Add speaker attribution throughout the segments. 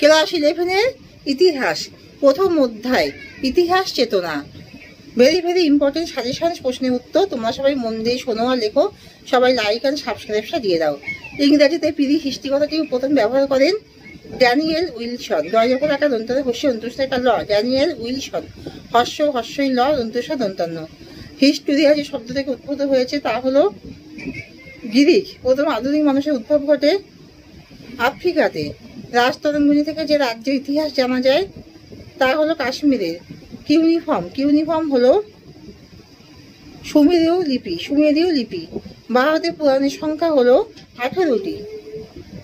Speaker 1: Class 11-এর ইতিহাস, প্রথম অধ্যায় ইতিহাস চেতনা। ভেরি ভেরি ইম্পর্টেন্ট সাজেশন, প্রশ্নের উত্তর। তোমরা সবাই মন দিয়ে শোনো আর লেখো। সবাই লাইক অ্যান্ড সাবস্ক্রাইবটা দিয়ে দাও। ইংরেজিতে পিরি সৃষ্টি কথাটি প্রথম ব্যবহার করেন ড্যানিয়েল উইলসন। দয়জপর একটা দন্তরে হস্য দন্তুষ্ট একটা ল, ড্যানিয়েল উইলসন। হস্যই ল, দন্তুষ্ট দন্তান্ন। হিস্টোরিয়া যে শব্দ থেকে উদ্ভূত হয়েছে তা হলো গ্রিক। প্রথম আধুনিক মানুষের উদ্ভব ঘটে আফ্রিকাতে। রাজতরঙ্গিনী থেকে যে রাজ্যের ইতিহাস জানা যায় তা হলো কাশ্মীরের। কিউনিফর্ম হলো সুমেরীয় লিপি। ভারতের পুরাণের সংখ্যা হলো 18টি।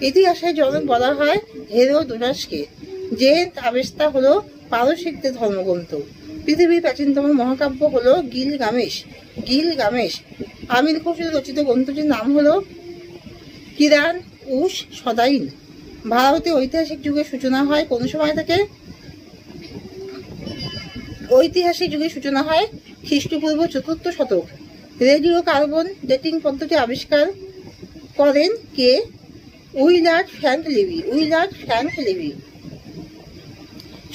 Speaker 1: ইতিহাসের জনক বলা হয় হেরোডোটাসকে। যে আবেস্তা হলো পারসিকদের ধর্মগ্রন্থ। পৃথিবীর প্রাচীনতম মহাকাব্য হলো গিলগামেশ। আমির খসরু রচিত গ্রন্থটির নাম হলো কিরান উস সদাইন। ভারতীয় ঐতিহাসিক যুগের সূচনা হয় কোন সময় থেকে? ঐতিহাসিক যুগের সূচনা হয় খ্রিস্টপূর্ব 4th শতক। রেডিও কার্বন ডেটিং পদ্ধতি আবিষ্কার করেন কে? Willard Frank Libby.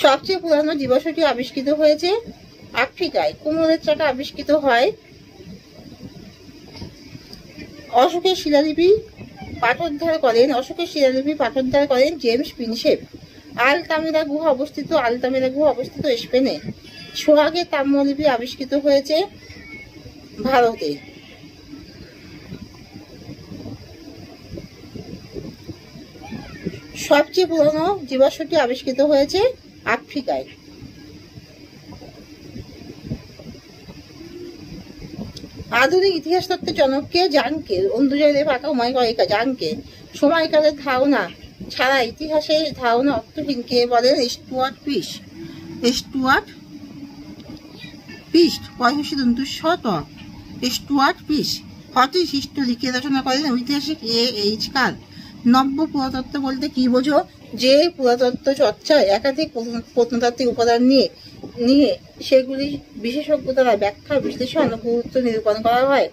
Speaker 1: সবচেয়ে পুরানো জীবাশ্মটি আবিষ্কৃত হয়েছে আফ্রিকায়। কুমোরের চাকা আবিষ্কৃত হয়। অশোকের শিলালিপি পাঠোদ্ধার করেন জেমস প্রিন্সেপ। আলতামিরা গুহা অবস্থিত স্পেনে। সোহাগের তাম্রলিপি আবিষ্কৃত হয়েছে ভারতে। সবচেয়ে পুরনো জীবাশ্মটি আবিষ্কৃত হয়েছে আফ্রিকায়। আধুনিক ইতিহাস তত্ত্বের জনককে? জানকে। অন্ধুজয়দেব আঁকা উমাইকা জানকে। সময়কালের ধারণা ছাড়া ইতিহাসের ধারণা অর্থহীন কে বলেন? স্টুয়ার্ট পিস্ট। 65 স্টুয়ার্ট পিস্ট। হটিস হিস্টোরি কে রচনা করেন? ঐতিহাসিক A.H. কার। নব্য পুরাতত্ত্ব বলতে কি বোঝো? যে পুরাতত্ত্ব চর্চায় একাধিক প্রত্নতাত্ত্বিক উপাদান নিয়ে সেগুলি বিশেষজ্ঞ দ্বারা ব্যাখ্যা, বিশ্লেষণ ও গুরুত্ব নিরূপণ করা হয়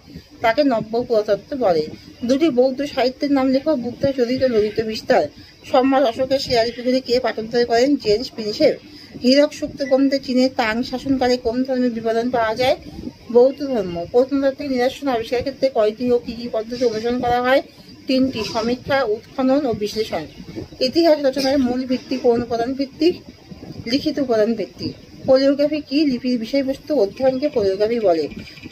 Speaker 1: তাকে নব্য পুরাতত্ত্ব বলে। দুটি বৌদ্ধ সাহিত্যের নাম লেখো। বুদ্ধ চরিত ললিত বিস্তার। সম্রাট অশোকের শিলালিপিগুলি কে পাঠোদ্ধার করেন? James Prinsep. হীরক সুক্ত গ্রন্থে চীনের তাং শাসনকালে কোন ধর্মের বিবরণ পাওয়া যায়? বৌদ্ধ ধর্ম। প্রত্নতাত্ত্বিক নিদর্শন আবিষ্কারের ক্ষেত্রে কয়টি ও কি কি পদ্ধতি অনুসরণ করা হয়? 3টি: সমীক্ষা, উৎখনন ও বিশ্লেষণ। ইতিহাস রচনার মূল ভিত্তি কোন উপাদান ভিত্তিক? লিখিত উপাদান ভিত্তিক। কোরিওগ্রাফি কি? লিপির বিষয়বস্তু অধ্যয়নকে কোরিওগ্রাফি বলে।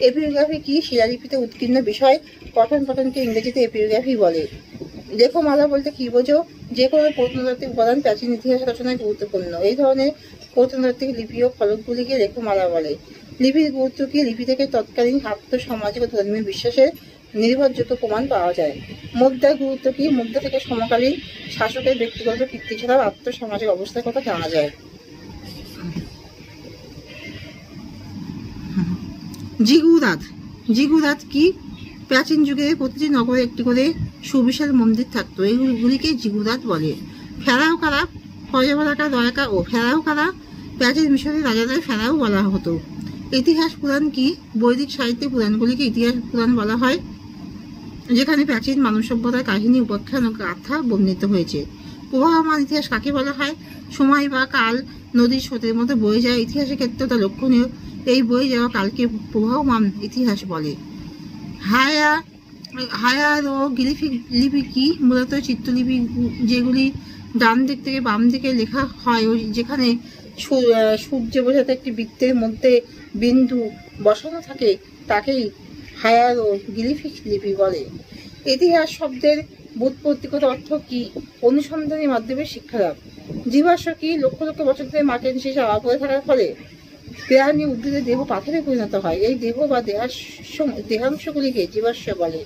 Speaker 1: এপিওগ্রাফি কি? শিলালিপিতে উৎকীর্ণ বিষয় পঠনকে ইংরেজিতে এপিওগ্রাফি বলে। লেখমালা বলতে কি বোঝো? যে কোনো প্রত্নতাত্ত্বিক উপাদান প্রাচীন ইতিহাস রচনায় গুরুত্বপূর্ণ। এই ধরনের প্রত্নতাত্ত্বিক লিপি ও ফলকগুলিকে লেখমালা বলে। লিপির গুরুত্ব কি? লিপি থেকে তৎকালীন সামাজিক ও ধর্মীয় বিশ্বাসের নির্ভরযোগ্য প্রমাণ পাওয়া যায়। মুদ্রার গুরুত্ব কি? মুদ্রা থেকে সমকালীন শাসকের ব্যক্তিগত কীর্তি ছাড়াও সামাজিক অবস্থার কথা জানা যায়। জিগুরাত কি? প্রাচীন যুগে প্রতিটি নগরে একটি করে সুবিশাল মন্দির থাকতো। এইগুলিকে জিগুরাত বলে। ফেরাও কারা? ফেরাও কারা? প্রাচীন মিশরের রাজাদের ফেরাও বলা হতো। ইতিহাস পুরাণ কি? বৈদিক সাহিত্যে পুরাণগুলিকে ইতিহাস পুরাণ বলা হয়, যেখানে প্রাচীন মানব সভ্যতার কাহিনী, উপাখ্যান ও গাথা বর্ণিত হয়েছে। প্রবাহমান ইতিহাস কাকে বলা হয়? সময় বা কাল নদীর স্রোতের মতো বয়ে যায়। ইতিহাসের ক্ষেত্রে তা লক্ষণীয়। এই বয়ে যাওয়া কালকে প্রবাহমান ইতিহাস বলে। হায়ার ও গ্লিফিক লিপি কি? মূলত চিত্রলিপি, যেগুলি ডান দিক থেকে বাম দিকে লেখা হয়, যেখানে সূর্য বোঝাতে একটি বৃত্তের মধ্যে বিন্দু বসানো থাকে তাকেই হায়ার ও গ্লিফিক লিপি বলে। ইতিহাস শব্দের ব্যুৎপত্তিগত অর্থ কি? অনুসন্ধানের মাধ্যমে শিক্ষালাভ। জীবাশ্ম কি? লক্ষ লক্ষ বছর ধরে মাটির নিচে চাপা পড়ে থাকার ফলে প্রাণী উদ্ভিদের দেহ পাথরে পরিণত হয়। এই দেহ বা দেহাংশগুলিকে জীবাশ্ম বলে।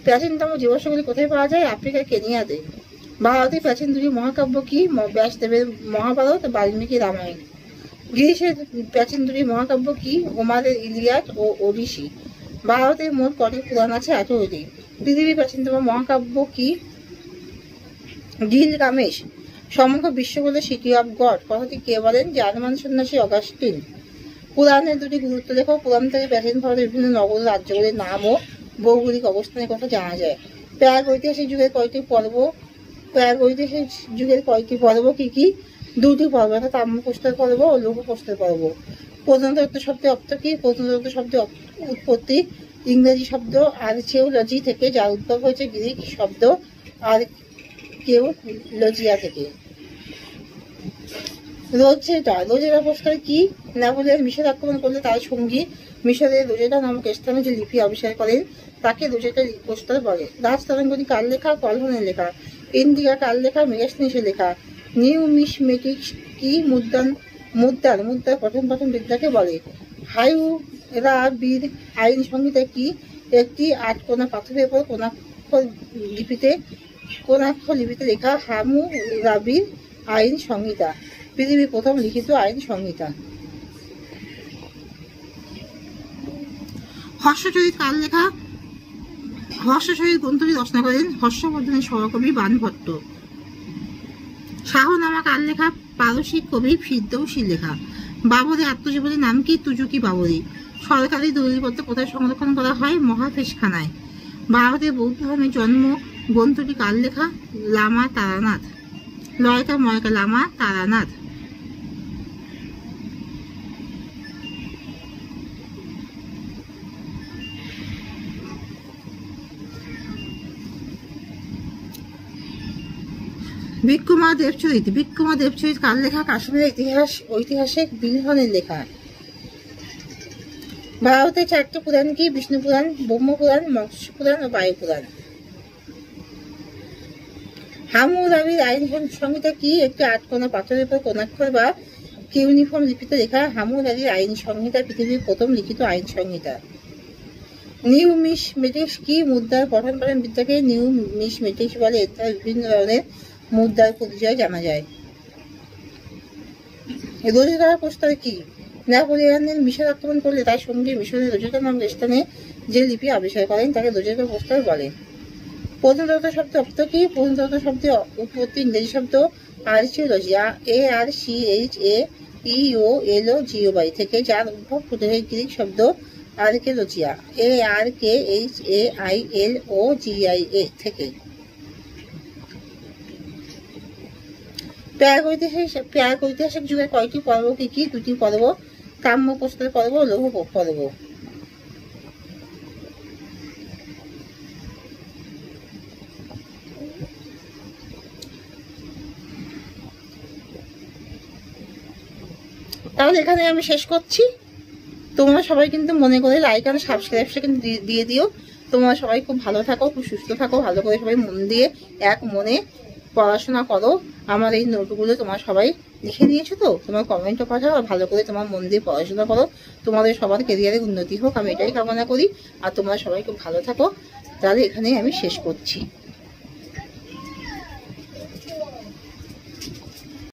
Speaker 1: প্রাচীনতম জীবাশ্মগুলি কোথায় পাওয়া যায়? আফ্রিকার কেনিয়াতে। ভারতের প্রাচীন দুটি মহাকাব্য কি? ব্যাসদেবের মহাভারত, বাল্মীকি রামায়ণ। গ্রিসের প্রাচীন দুটি মহাকাব্য কি? হোমারের ইলিয়াড ও ওডিসি। ভারতের মোট কটি পুরাণ আছে? 18টি। পৃথিবীর প্রাচীনতম মহাকাব্য কি? গিলগামেশ। সমগ্র বিশ্ব বলে সিটি অফ গড কথাটি কে বলেন? জার্মান সন্ন্যাসী অগাস্টিন। পুরাণের দুটি গুরুত্ব লেখো। পুরাণ থেকে প্রাচীন ভারতের বিভিন্ন নগর রাজ্যগুলির নাম ও ভৌগোলিক অবস্থানের কথা জানা যায়। প্রাক ঐতিহাসিক যুগের কয়টি পর্ব প্রাগৈতিহাসিক যুগের কয়টি পর্ব কি কি? দুটি পর্ব, একটা তাম্রপ্রস্তর পর্ব ও লৌহপ্রস্তর পর্ব। প্রত্নতত্ত্ব শব্দের অর্থ কি? প্রত্নতত্ত্ব শব্দের উৎপত্তি ইংরেজি শব্দ আর্চিওলজি থেকে, যার উদ্ভব হয়েছে গ্রিক শব্দ আর্কিওলজিয়া থেকে। রোজেরা প্রস্তর কি? নেপোলিয়ন মিশর আক্রমণ করলে তার সঙ্গী মিশরের রোজেরা নামক স্থানে যে লিপি আবিষ্কার করেন তাকে রোজেরা প্রস্তর বলে। রাজতরঙ্গিনী কার লেখা? কলহনের লেখা। ইন্ডিকা কার লেখা? মেগাস্তিনিসের লেখা। নিউমিসমেটিক্স কি? মুদ্রার পঠন বিদ্যাকে বলে। হাইরাবির আইন সংহিতা কি? একটি 8 কোণা পাথরের উপর কোণাক্ষর লিপিতে লেখা হামুরাবির আইন সংহিতা, পৃথিবীর প্রথম লিখিত আইন সংহিতা। হর্ষচরিত কার লেখা? হর্ষচরিত গ্রন্থটি রচনা করেন হর্ষবর্ধনের সহকবি বাণভট্ট। শাহনামা কার লেখা? পারসিক কবি ফিরদৌসির লেখা। বাবরের আত্মজীবনীর নাম কি? তুজুকি বাবরি। সরকারি দলিলপত্র কোথায় সংরক্ষণ করা হয়? মহাফেজখানায়। ভারতের বৌদ্ধ ধর্মের জন্ম গ্রন্থটি কার লেখা? লামা তারানাথ। লয়কা ময়কা লামা তারানাথ। বিক্রমা দেবচরিত কার লেখা? কাশ্মীরের ঐতিহাসিক বিলহনের লেখা। ভারতের 4টি পুরাণ কি? বিষ্ণু পুরাণ, ব্রহ্ম পুরাণ, মৎস্য পুরাণ ও বায়ু পুরাণ। হামুরাবির আইন সংহিতা কি? একটি 8 কোণা পাথরের উপর কোণাক্ষর বা কিউনিফর্ম লিপিতে লেখা হামুরাবির আইন সংহিতা, পৃথিবীর প্রথম লিখিত আইন সংহিতা। নিউমিসমেটিক্স কি? মুদ্রার পঠন বিদ্যাকে নিউমিসমেটিক্স বলে। এর দ্বারা বিভিন্ন ধরনের মুদ্রার পরিচয় জানা যায়। রোজেরা প্রস্তর কি? নেপোলিয়নের মিশর আক্রমণ করলে তার সঙ্গে মিশরের রোজেরা নামক স্থানে যে লিপি আবিষ্কার করেন তাকে রোজেরা প্রস্তর বলে। প্রত্নতত্ত্ব শব্দের অর্থ কি? প্রত্নতত্ত্ব শব্দের উৎপত্তি ইংরেজি শব্দ আর্চিওলজিয়া ARCHAEOLOGY থেকে, যার উদ্ভব গ্রিক শব্দ আর্কিওলজিয়া ARKHAILOGIA থেকে। প্রাগৈতিহাসিক যুগের কয়টি পর্ব কি কি? দুটি পর্ব, তাম্রপ্রস্তর পর্ব ও লৌহ পর্ব। তাহলে এখানে আমি শেষ করছি। তোমরা সবাই কিন্তু মনে করে লাইক আর সাবস্ক্রাইব কিন্তু দিয়ে দিও। তোমরা সবাই খুব ভালো থাকো, খুব সুস্থ থাকো, ভালো করে সবাই মন দিয়ে এক মনে পড়াশোনা করো। আমার এই নোটগুলো তোমরা সবাই লিখে নিয়েছো তো? তোমার কমেন্টও পাঠাও, আর ভালো করে তোমার মন দিয়ে পড়াশোনা করো। তোমাদের সবার কেরিয়ারে উন্নতি হোক, আমি এটাই কামনা করি। আর তোমরা সবাই খুব ভালো থাকো। তাহলে এখানেই আমি শেষ করছি।